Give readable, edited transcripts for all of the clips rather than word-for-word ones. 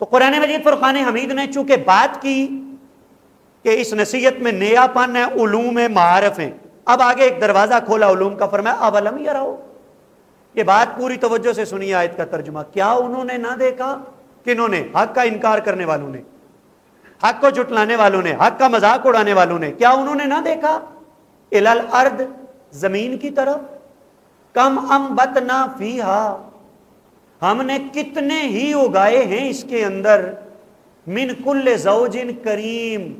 تو قرآن مجید فرقان حمید نے چونکہ بات کی کہ اس نصیحت میں نیا پن ہے، علوم معارف ہیں، اب آگے ایک دروازہ کھولا علوم کا، فرمایا اولم یرو، یہ بات پوری توجہ سے سنیے آیت کا ترجمہ، کیا انہوں نے نہ دیکھا؟ کنہوں نے؟ حق کا انکار کرنے والوں نے، حق کو جھٹلانے والوں نے، حق کا مذاق اڑانے والوں نے، کیا انہوں نے نہ دیکھا؟ الی الارض، زمین کی طرف، کم انبتنا فیہا، ہم نے کتنے ہی اگائے ہیں اس کے اندر، من کل زوج کریم،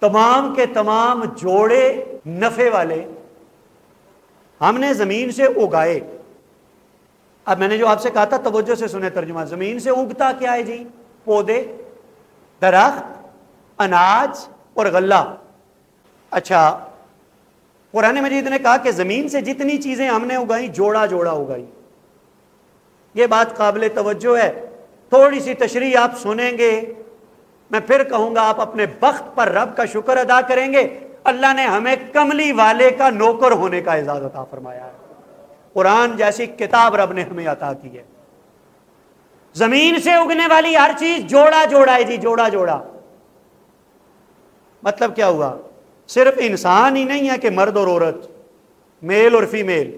تمام کے تمام جوڑے نفع والے ہم نے زمین سے اگائے۔ اب میں نے جو آپ سے کہا تھا توجہ سے سنیں ترجمہ، زمین سے اگتا کیا ہے جی؟ پودے، درخت، اناج اور غلہ۔ اچھا، قرآن مجید نے کہا کہ زمین سے جتنی چیزیں ہم نے اگائیں جوڑا جوڑا اگائی، یہ بات قابل توجہ ہے۔ تھوڑی سی تشریح آپ سنیں گے، میں پھر کہوں گا آپ اپنے بخت پر رب کا شکر ادا کریں گے، اللہ نے ہمیں کملی والے کا نوکر ہونے کا اعزاز عطا فرمایا ہے۔ قرآن جیسی کتاب رب نے ہمیں عطا کی ہے۔ زمین سے اگنے والی ہر چیز جوڑا جوڑا ہے جی، جوڑا جوڑا۔ مطلب کیا ہوا؟ صرف انسان ہی نہیں ہے کہ مرد اور عورت، میل اور فیمیل،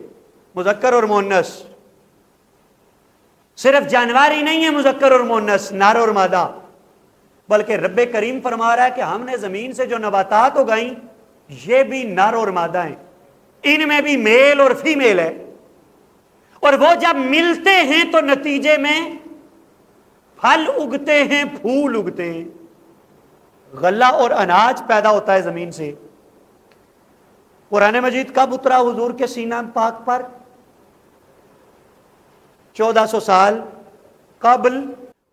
مذکر اور مؤنث، صرف جانور ہی نہیں ہے مذکر اور مؤنث، نر اور مادہ، بلکہ رب کریم فرما رہا ہے کہ ہم نے زمین سے جو نباتات اگائیں یہ بھی نر اور مادہ ہیں، ان میں بھی میل اور فیمیل ہے، اور وہ جب ملتے ہیں تو نتیجے میں پھل اگتے ہیں، پھول اگتے ہیں، غلہ اور اناج پیدا ہوتا ہے زمین سے۔ قرآن مجید کب اترا حضور کے سینہ پاک پر؟ 1400 سال قبل۔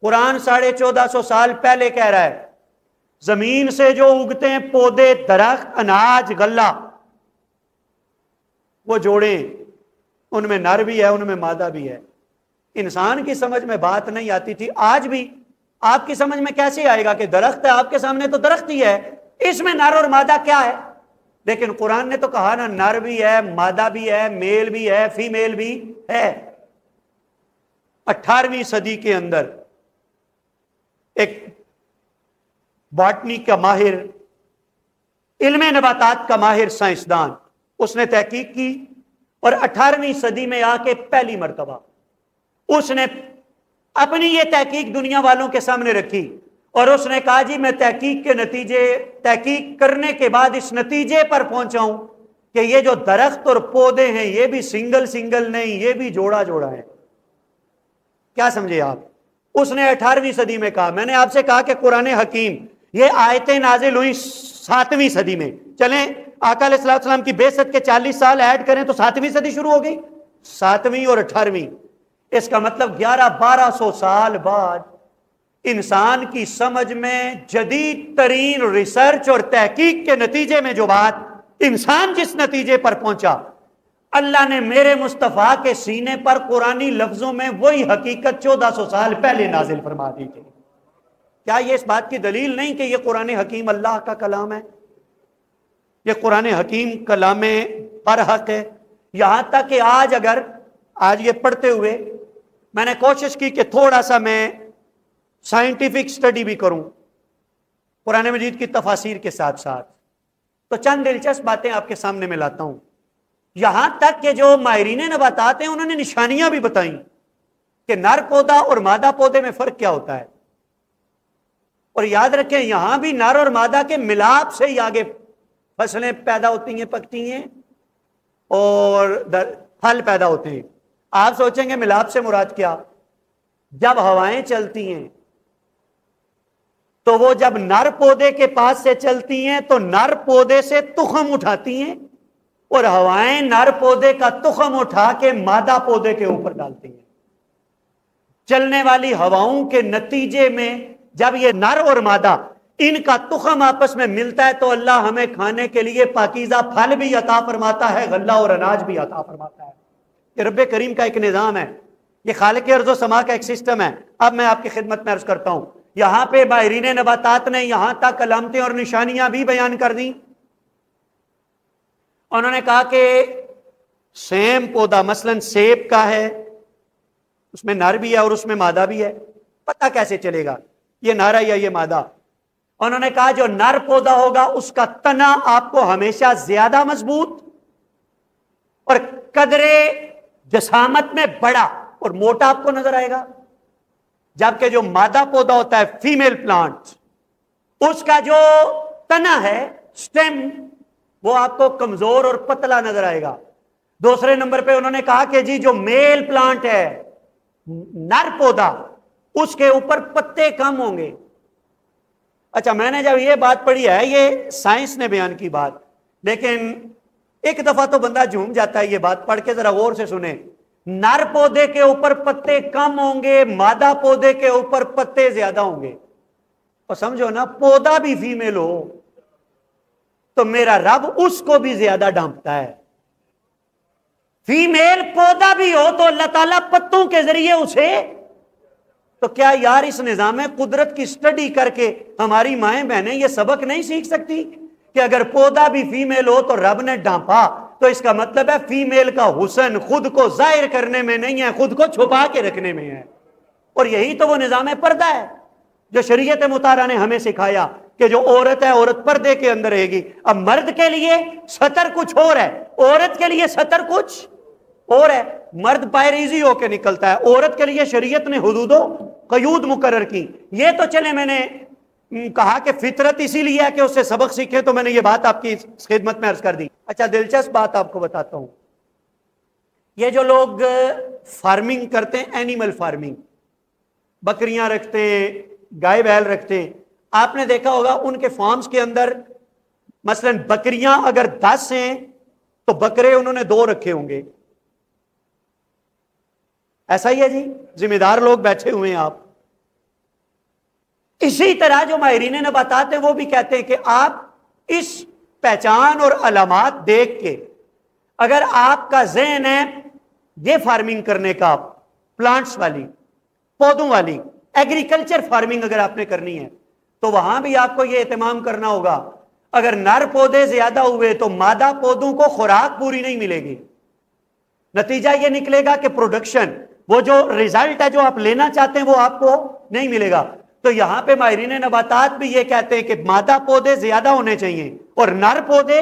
قرآن 1450 سال پہلے کہہ رہا ہے زمین سے جو اگتے ہیں پودے، درخت، اناج، غلہ، وہ جوڑے، ان میں نر بھی ہے، ان میں مادہ بھی ہے۔ انسان کی سمجھ میں بات نہیں آتی تھی، آج بھی آپ کی سمجھ میں کیسے آئے گا کہ درخت ہے آپ کے سامنے تو درخت ہی ہے، اس میں نر اور مادہ کیا ہے؟ لیکن قرآن نے تو کہا نا، نر بھی ہے، مادہ بھی ہے، میل بھی ہے، فیمیل بھی ہے۔ 18ویں صدی کے اندر ایک باٹنی کا ماہر، علم نباتات کا ماہر سائنسدان، اس نے تحقیق کی، اور 18ویں صدی میں آ کے پہلی مرتبہ اس نے اپنی یہ تحقیق دنیا والوں کے سامنے رکھی، اور اس نے کہا جی میں تحقیق کرنے کے بعد اس نتیجے پر پہنچا ہوں کہ یہ جو درخت اور پودے ہیں یہ بھی سنگل سنگل نہیں، یہ بھی جوڑا جوڑا ہے۔ کیا سمجھے آپ؟ اس نے 18ویں صدی میں کہا۔ میں نے آپ سے کہا کہ قرآن حکیم یہ آیتیں نازل ہوئی 7ویں صدی میں، چلیں آقا علیہ الصلوۃ والسلام کی بعثت کے 40 سال ایڈ کریں تو 7ویں صدی شروع ہو گئی، 7ویں اور 18ویں، اس کا مطلب 1100-1200 سال بعد انسان کی سمجھ میں جدید ترین ریسرچ اور تحقیق کے نتیجے میں جو بات انسان جس نتیجے پر پہنچا، اللہ نے میرے مصطفیٰ کے سینے پر قرآنی لفظوں میں وہی حقیقت 1400 سال پہلے نازل فرما دی تھی۔ کیا یہ اس بات کی دلیل نہیں کہ یہ قرآن حکیم اللہ کا کلام ہے؟ یہ قرآن حکیم کلام برحق ہے۔ یہاں تک کہ آج یہ پڑھتے ہوئے میں نے کوشش کی کہ تھوڑا سا میں سائنٹیفک سٹڈی بھی کروں قرآن مجید کی تفاسیر کے ساتھ ساتھ، تو چند دلچسپ باتیں آپ کے سامنے میں لاتا ہوں۔ یہاں تک کہ جو ماہرین نباتات ہیں انہوں نے نشانیاں بھی بتائیں کہ نر پودا اور مادہ پودے میں فرق کیا ہوتا ہے، اور یاد رکھیں یہاں بھی نر اور مادہ کے ملاپ سے ہی آگے فصلیں پیدا ہوتی ہیں، پکتی ہیں اور پھل پیدا ہوتے ہیں۔ آپ سوچیں گے ملاپ سے مراد کیا؟ جب ہوائیں چلتی ہیں تو وہ جب نر پودے کے پاس سے چلتی ہیں تو نر پودے سے تخم اٹھاتی ہیں، اور ہوائیں نر پودے کا تخم اٹھا کے مادہ پودے کے اوپر ڈالتی ہیں۔ چلنے والی ہواؤں کے نتیجے میں جب یہ نر اور مادہ ان کا تخم آپس میں ملتا ہے تو اللہ ہمیں کھانے کے لیے پاکیزہ پھل بھی عطا فرماتا ہے، غلہ اور اناج بھی عطا فرماتا ہے۔ یہ رب کریم کا ایک نظام ہے، یہ خالق ارض و سما کا ایک سسٹم ہے۔ اب میں آپ کی خدمت میں عرض کرتا ہوں، یہاں پہ ماہرین نباتات نے یہاں تک علامتیں اور نشانیاں بھی بیان کر دیں۔ انہوں نے کہا کہ سیم پودا مثلا سیب کا ہے، اس میں نر بھی ہے اور اس میں مادہ بھی ہے، پتہ کیسے چلے گا یہ نر یا یہ مادہ؟ انہوں نے کہا جو نر پودا ہوگا اس کا تنا آپ کو ہمیشہ زیادہ مضبوط اور قدرے جسامت میں بڑا اور موٹا آپ کو نظر آئے گا، جبکہ جو مادہ پودا ہوتا ہے فیمیل پلانٹ، اس کا جو تنا ہے سٹیم، وہ آپ کو کمزور اور پتلا نظر آئے گا۔ دوسرے نمبر پہ انہوں نے کہا کہ جی جو میل پلانٹ ہے، نر پودا، اس کے اوپر پتے کم ہوں گے۔ اچھا، میں نے جب یہ بات پڑھی ہے، یہ سائنس نے بیان کی بات، لیکن ایک دفعہ تو بندہ جھوم جاتا ہے یہ بات پڑھ کے، ذرا غور سے سنیں۔ نر پودے کے اوپر پتے کم ہوں گے، مادہ پودے کے اوپر پتے زیادہ ہوں گے۔ اور سمجھو نا، پودا بھی فیمیل ہو تو میرا رب اس کو بھی زیادہ ڈانپتا ہے۔ فیمیل پودا بھی ہو تو اللہ تعالیٰ پتوں کے ذریعے اسے، تو کیا یار اس نظام قدرت کی سٹڈی کر کے ہماری مائیں بہنیں یہ سبق نہیں سیکھ سکتی کہ اگر پودا بھی فیمیل ہو تو رب نے ڈانپا تو اس کا مطلب ہے فیمیل کا حسن خود کو ظاہر کرنے میں نہیں ہے، خود کو چھپا کے رکھنے میں ہے۔ اور یہی تو وہ نظام پردہ ہے جو شریعت مطہرہ نے ہمیں سکھایا کہ جو عورت ہے عورت پردے کے اندر رہے گی۔ اب مرد کے لیے سطر کچھ اور ہے، عورت کے لیے سطر کچھ اور ہے۔ مرد پائریزی ہو کے نکلتا ہے، عورت کے لیے شریعت نے حدود و قیود مقرر کی۔ یہ تو چلے میں نے کہا کہ فطرت اسی لیے ہے کہ اس سے سبق سیکھے، تو میں نے یہ بات آپ کی خدمت میں عرض کر دی۔ اچھا، دلچسپ بات آپ کو بتاتا ہوں، یہ جو لوگ فارمنگ کرتے ہیں، اینیمل فارمنگ، بکریاں رکھتے ہیں، گائے بیل رکھتے ہیں، آپ نے دیکھا ہوگا ان کے فارمز کے اندر مثلا بکریاں اگر 10 ہیں تو بکرے انہوں نے 2 رکھے ہوں گے۔ ایسا ہی ہے جی، ذمہ دار لوگ بیٹھے ہوئے ہیں آپ۔ اسی طرح جو ماہرین نباتات ہیں وہ بھی کہتے ہیں کہ آپ اس پہچان اور علامات دیکھ کے اگر آپ کا ذہن ہے یہ فارمنگ کرنے کا، پلانٹس والی، پودوں والی، ایگریکلچر فارمنگ اگر آپ نے کرنی ہے، تو وہاں بھی آپ کو یہ اہتمام کرنا ہوگا۔ اگر نر پودے زیادہ ہوئے تو مادہ پودوں کو خوراک پوری نہیں ملے گی، نتیجہ یہ نکلے گا کہ پروڈکشن، وہ جو ریزلٹ ہے جو آپ لینا چاہتے ہیں وہ آپ کو نہیں ملے گا۔ تو یہاں پہ ماہرین نباتات بھی یہ کہتے ہیں کہ مادہ پودے زیادہ ہونے چاہیے اور نر پودے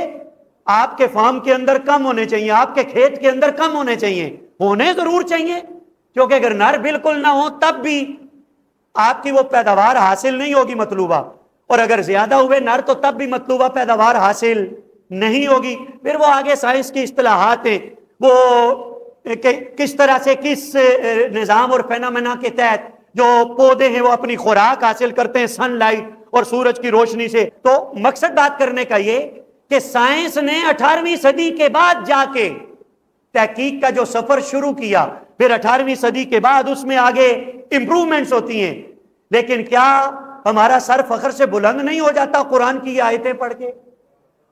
آپ کے فارم کے اندر کم ہونے چاہیے، آپ کے کھیت کے اندر کم ہونے چاہیے، ہونے ضرور چاہیے، کیونکہ اگر نر بالکل نہ ہو تب بھی آپ کی وہ پیداوار حاصل نہیں ہوگی مطلوبہ، اور اگر زیادہ ہوئے نر تو تب بھی مطلوبہ پیداوار حاصل نہیں ہوگی۔ پھر وہ آگے سائنس کی اصطلاحات ہیں، وہ کس طرح سے کس نظام اور فینامنا کے تحت جو پودے ہیں وہ اپنی خوراک حاصل کرتے ہیں سن لائٹ اور سورج کی روشنی سے۔ تو مقصد بات کرنے کا یہ کہ سائنس نے 18ویں صدی کے بعد جا کے تحقیق کا جو سفر شروع کیا، پھر 18ویں صدی کے بعد اس میں آگے امپروومنٹس ہوتی ہیں، لیکن کیا ہمارا سر فخر سے بلند نہیں ہو جاتا قرآن کی یہ آیتیں پڑھ کے؟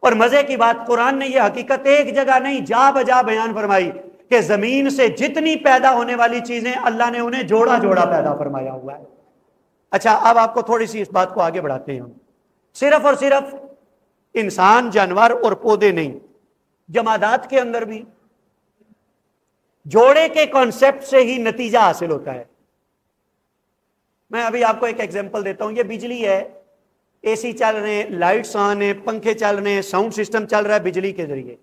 اور مزے کی بات، قرآن نے یہ حقیقت ایک جگہ نہیں جا بجا بیان فرمائی کہ زمین سے جتنی پیدا ہونے والی چیزیں اللہ نے انہیں جوڑا جوڑا پیدا فرمایا ہوا ہے۔ اچھا، اب آپ کو تھوڑی سی اس بات کو آگے بڑھاتے ہیں ہم۔ صرف اور صرف انسان، جانور اور پودے نہیں، جمادات کے اندر بھی جوڑے کے کانسیپٹ سے ہی نتیجہ حاصل ہوتا ہے۔ میں ابھی آپ کو ایک ایگزامپل دیتا ہوں۔ یہ بجلی ہے، اے سی چل رہے ہیں، لائٹس آن ہیں، پنکھے چل رہے ہیں، ساؤنڈ سسٹم چل رہا ہے بجلی کے ذریعے۔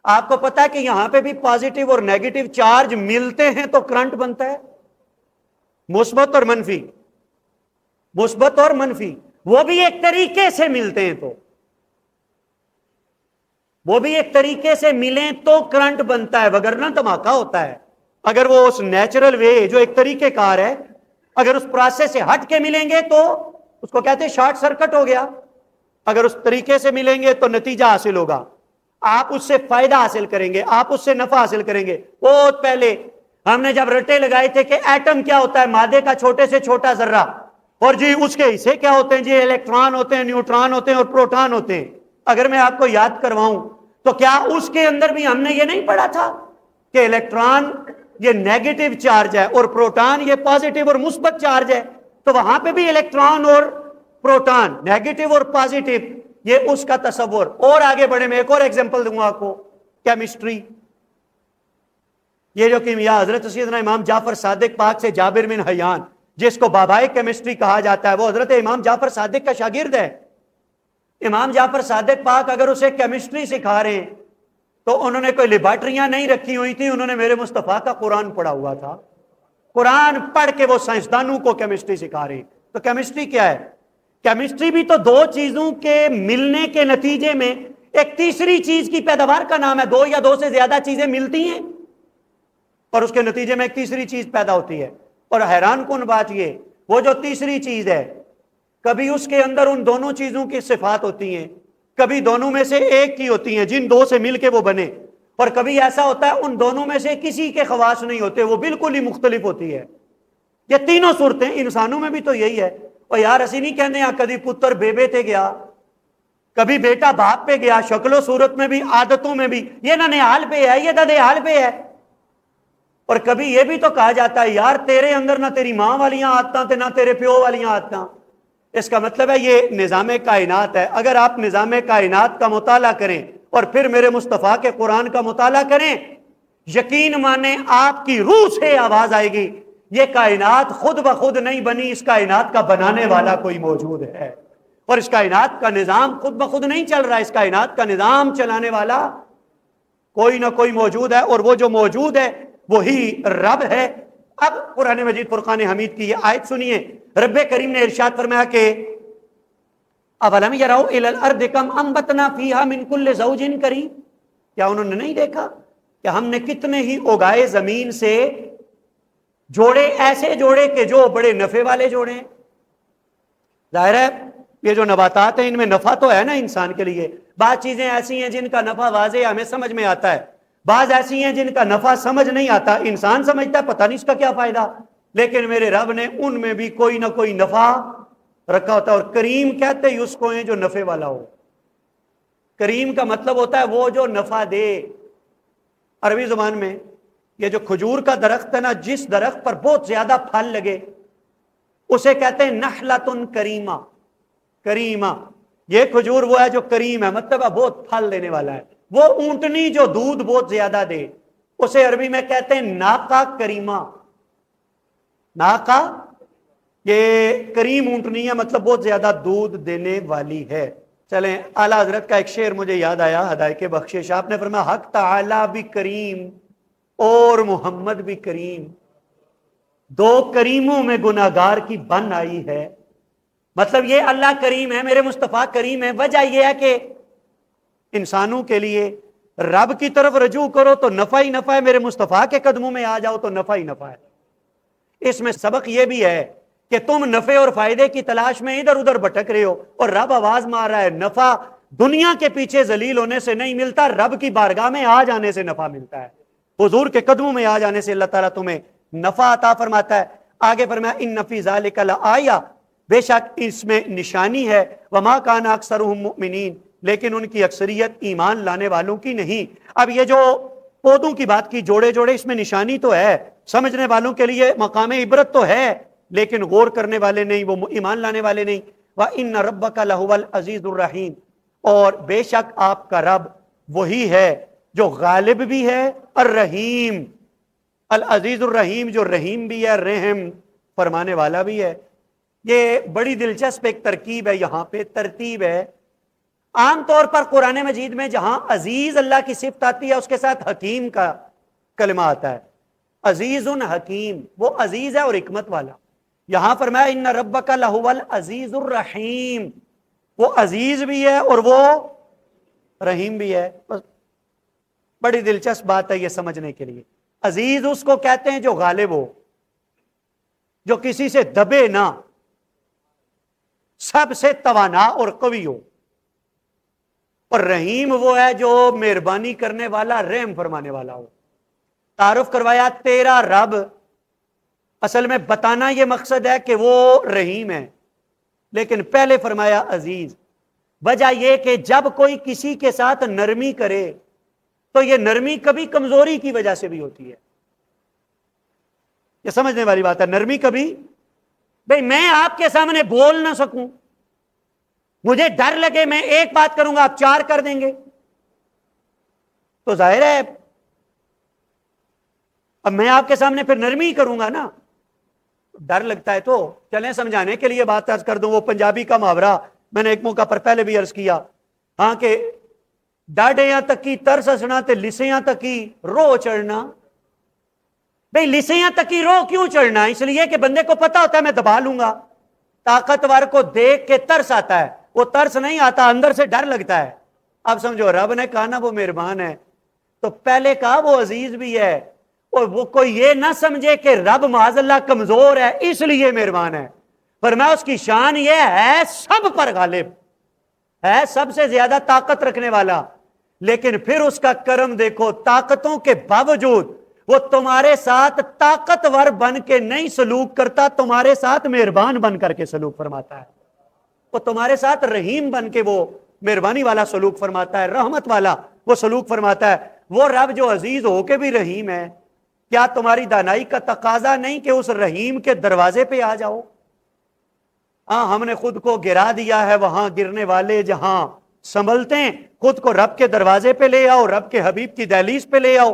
آپ کو پتا ہے کہ یہاں پہ بھی پازیٹیو اور نیگیٹو چارج ملتے ہیں تو کرنٹ بنتا ہے، مثبت اور منفی، مثبت اور منفی، وہ بھی ایک طریقے سے ملتے ہیں، تو وہ بھی ایک طریقے سے ملیں تو کرنٹ بنتا ہے، وگرنہ دھماکہ ہوتا ہے۔ اگر وہ اس نیچرل وے جو ایک طریقے کار ہے، اگر اس پروسیس سے ہٹ کے ملیں گے تو اس کو کہتے ہیں شارٹ سرکٹ ہو گیا۔ اگر اس طریقے سے ملیں گے تو نتیجہ حاصل ہوگا، آپ اس سے فائدہ حاصل کریں گے، آپ اس سے نفع حاصل کریں گے۔ بہت پہلے ہم نے جب رٹے لگائے تھے کہ ایٹم کیا ہوتا ہے، مادے کا چھوٹے سے چھوٹا ذرہ، اور جی اس کے حصے کیا ہوتے ہیں، جی الیکٹران ہوتے ہیں، نیوٹران ہوتے ہیں اور پروٹان ہوتے ہیں۔ اگر میں آپ کو یاد کرواؤں تو کیا اس کے اندر بھی ہم نے یہ نہیں پڑھا تھا کہ الیکٹران یہ نیگیٹو چارج ہے اور پروٹان یہ پازیٹیو اور مثبت چارج ہے؟ تو وہاں پہ بھی الیکٹران اور پروٹان، نیگیٹو اور پازیٹیو، یہ اس کا تصور۔ اور آگے بڑھے، میں ایک اور ایگزامپل دوں گا آپ کو، کیمسٹری۔ یہ جو کیمیا، حضرت سیدنا امام جعفر صادق پاک سے جابر بن حیان، جس کو بابائے کیمسٹری کہا جاتا ہے، وہ حضرت امام جعفر صادق کا شاگرد ہے۔ امام جعفر صادق پاک اگر اسے کیمسٹری سکھا رہے ہیں تو انہوں نے کوئی لیبارٹریاں نہیں رکھی ہوئی تھی، انہوں نے میرے مصطفیٰ کا قرآن پڑھا ہوا تھا۔ قرآن پڑھ کے وہ سائنسدانوں کو کیمسٹری سکھا رہے ہیں۔ تو کیمسٹری کیا ہے؟ کیمسٹری بھی تو دو چیزوں کے ملنے کے نتیجے میں ایک تیسری چیز کی پیداوار کا نام ہے۔ دو یا دو سے زیادہ چیزیں ملتی ہیں اور اس کے نتیجے میں ایک تیسری چیز پیدا ہوتی ہے۔ اور حیران کن بات یہ، وہ جو تیسری چیز ہے کبھی اس کے اندر ان دونوں چیزوں کی صفات ہوتی ہیں، کبھی دونوں میں سے ایک کی ہوتی ہیں جن دو سے مل کے وہ بنے، اور کبھی ایسا ہوتا ہے ان دونوں میں سے کسی کے خواص نہیں ہوتے، وہ بالکل ہی مختلف ہوتی ہے۔ یہ تینوں صورتیں انسانوں میں بھی تو یہی ہے۔ اور یار اسی نہیں کہنے کبھی پتر بیبے تے گیا، کبھی بیٹا باپ پہ گیا، شکل و صورت میں بھی، عادتوں میں بھی، یہ ننیال پہ ہے، یہ ددیال پہ ہے۔ اور کبھی یہ بھی تو کہا جاتا ہے یار تیرے اندر نہ تیری ماں والیاں عادتاں تھے نہ تیرے پیو والیاں عادتاں۔ اس کا مطلب ہے یہ نظام کائنات ہے۔ اگر آپ نظام کائنات کا مطالعہ کریں اور پھر میرے مصطفیٰ کے قرآن کا مطالعہ کریں، یقین مانیں آپ کی روح سے آواز آئے گی یہ کائنات خود بخود نہیں بنی، اس کائنات کا بنانے والا کوئی موجود ہے، اور اس کائنات کا نظام خود بخود نہیں چل رہا، اس کائنات کا نظام چلانے والا کوئی نہ کوئی موجود ہے، اور وہ جو موجود ہے وہی رب ہے۔ اب قرآن مجید فرقان حمید کی یہ آیت سنیے، رب کریم نے ارشاد فرمایا کہ اولم یروا الی الارض کم انبتنا فیہا من کل زوج کریم، کیا انہوں نے نہیں دیکھا کہ ہم نے کتنے ہی اگائے زمین سے جوڑے، ایسے جوڑے کہ جو بڑے نفع والے جوڑے ہیں۔ ظاہر ہے یہ جو نباتات ہیں ان میں نفع تو ہے نا انسان کے لیے، بعض چیزیں ایسی ہیں جن کا نفع واضح ہمیں سمجھ میں آتا ہے، بعض ایسی ہیں جن کا نفع سمجھ نہیں آتا، انسان سمجھتا ہے پتہ نہیں اس کا کیا فائدہ، لیکن میرے رب نے ان میں بھی کوئی نہ کوئی نفع رکھا ہوتا ہے۔ اور کریم کہتے ہی اس کو ہیں جو نفع والا ہو۔ کریم کا مطلب ہوتا ہے وہ جو نفع دے۔ عربی زبان میں یہ جو کھجور کا درخت ہے نا، جس درخت پر بہت زیادہ پھل لگے اسے کہتے ہیں نخلۃ کریمہ۔ کریمہ یہ کھجور وہ ہے جو کریم ہے، مطلب ہے بہت پھل دینے والا ہے۔ وہ اونٹنی جو دودھ بہت زیادہ دے اسے عربی میں کہتے ہیں ناقہ کریمہ۔ ناقہ یہ کریم اونٹنی ہے، مطلب بہت زیادہ دودھ دینے والی ہے۔ چلیں اعلیٰ حضرت کا ایک شعر مجھے یاد آیا، ہدایت بخشش، آپ نے فرمایا حق تعالی بھی کریم اور محمد بھی کریم، دو کریموں میں گناہگار کی بن آئی ہے۔ مطلب یہ اللہ کریم ہے، میرے مصطفیٰ کریم ہے، وجہ یہ ہے کہ انسانوں کے لیے رب کی طرف رجوع کرو تو نفع ہی نفع ہے، میرے مصطفیٰ کے قدموں میں آ جاؤ تو نفع ہی نفع ہے۔ اس میں سبق یہ بھی ہے کہ تم نفع اور فائدے کی تلاش میں ادھر ادھر بھٹک رہے ہو، اور رب آواز مار رہا ہے نفع دنیا کے پیچھے ذلیل ہونے سے نہیں ملتا، رب کی بارگاہ میں آ جانے سے نفع ملتا ہے، حضور کے قدموں میں آ جانے سے اللہ تعالیٰ تمہیں نفع عطا فرماتا ہے۔ آگے فرمایا ان فی ذلک لآیہ، بے شک اس میں نشانی ہے، وما کان اکثرهم مؤمنین، لیکن ان کی اکثریت ایمان لانے والوں کی نہیں۔ اب یہ جو پودوں کی بات کی جوڑے جوڑے، اس میں نشانی تو ہے، سمجھنے والوں کے لیے مقام عبرت تو ہے، لیکن غور کرنے والے نہیں، وہ ایمان لانے والے نہیں۔ وَإِنَّ رَبَّكَ لَهُوَ الْعَزِيزُ الرَّحِيمُ، اور بے شک آپ کا رب وہی ہے جو غالب بھی ہے، الرحیم، العزیز الرحیم، جو رحیم بھی ہے، رحم فرمانے والا بھی ہے۔ یہ بڑی دلچسپ ایک ترکیب ہے، یہاں پہ ترتیب ہے۔ عام طور پر قرآن مجید میں جہاں عزیز اللہ کی صفت آتی ہے اس کے ساتھ حکیم کا کلمہ آتا ہے، عزیز حکیم، وہ عزیز ہے اور حکمت والا۔ یہاں فرمایا ان ربک لہو العزیز الرحیم، وہ عزیز بھی ہے اور وہ رحیم بھی ہے۔ بس بڑی دلچسپ بات ہے یہ سمجھنے کے لیے۔ عزیز اس کو کہتے ہیں جو غالب ہو، جو کسی سے دبے نہ، سب سے توانا اور قوی ہو، اور رحیم وہ ہے جو مہربانی کرنے والا، رحم فرمانے والا ہو۔ تعارف کروایا تیرا رب، اصل میں بتانا یہ مقصد ہے کہ وہ رحیم ہے، لیکن پہلے فرمایا عزیز۔ وجہ یہ کہ جب کوئی کسی کے ساتھ نرمی کرے تو یہ نرمی کبھی کمزوری کی وجہ سے بھی ہوتی ہے۔ یہ سمجھنے والی بات ہے، نرمی کبھی، بھئی میں آپ کے سامنے بول نہ سکوں، مجھے ڈر لگے میں ایک بات کروں گا آپ چار کر دیں گے، تو ظاہر ہے اب میں آپ کے سامنے پھر نرمی کروں گا نا، ڈر لگتا ہے تو چلیں سمجھانے کے لیے بات عرض کر دوں، وہ پنجابی کا محاورہ میں نے ایک موقع پر پہلے بھی عرض کیا، ہاں کہ ڈاڈیاں تکی ترس ہسنا تے لسیاں تکی رو چڑھنا۔ بھئی لسیاں تکی رو کیوں چڑھنا؟ اس لیے کہ بندے کو پتا ہوتا ہے میں دبا لوں گا۔ طاقتور کو دیکھ کے ترس آتا ہے، وہ ترس نہیں آتا، اندر سے ڈر لگتا ہے۔ اب سمجھو رب نے کہا نا وہ مہربان ہے، تو پہلے کہا وہ عزیز بھی ہے، اور وہ کوئی یہ نہ سمجھے کہ رب معاذ اللہ کمزور ہے اس لیے مہربان ہے، فرمایا اس کی شان یہ ہے سب پر غالب ہے، سب سے زیادہ طاقت رکھنے والا، لیکن پھر اس کا کرم دیکھو، طاقتوں کے باوجود وہ تمہارے ساتھ طاقتور بن کے نہیں سلوک کرتا، تمہارے ساتھ مہربان بن کر کے سلوک فرماتا ہے، وہ تمہارے ساتھ رحیم بن کے وہ مہربانی والا سلوک فرماتا ہے، رحمت والا وہ سلوک فرماتا ہے۔ وہ رب جو عزیز ہو کے بھی رحیم ہے، کیا تمہاری دانائی کا تقاضا نہیں کہ اس رحیم کے دروازے پہ آ جاؤ؟ ہاں ہم نے خود کو گرا دیا ہے، وہاں گرنے والے جہاں سنبھلتے ہیں، خود کو رب کے دروازے پہ لے آؤ، رب کے حبیب کی دہلیز پہ لے آؤ۔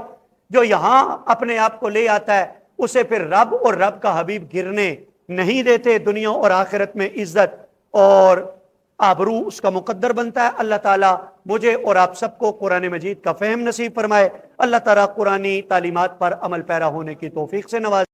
جو یہاں اپنے آپ کو لے آتا ہے اسے پھر رب اور رب کا حبیب گرنے نہیں دیتے، دنیا اور آخرت میں عزت اور آبرو اس کا مقدر بنتا ہے۔ اللہ تعالیٰ مجھے اور آپ سب کو قرآن مجید کا فہم نصیب فرمائے، اللہ تعالیٰ قرآنی تعلیمات پر عمل پیرا ہونے کی توفیق سے نوازے۔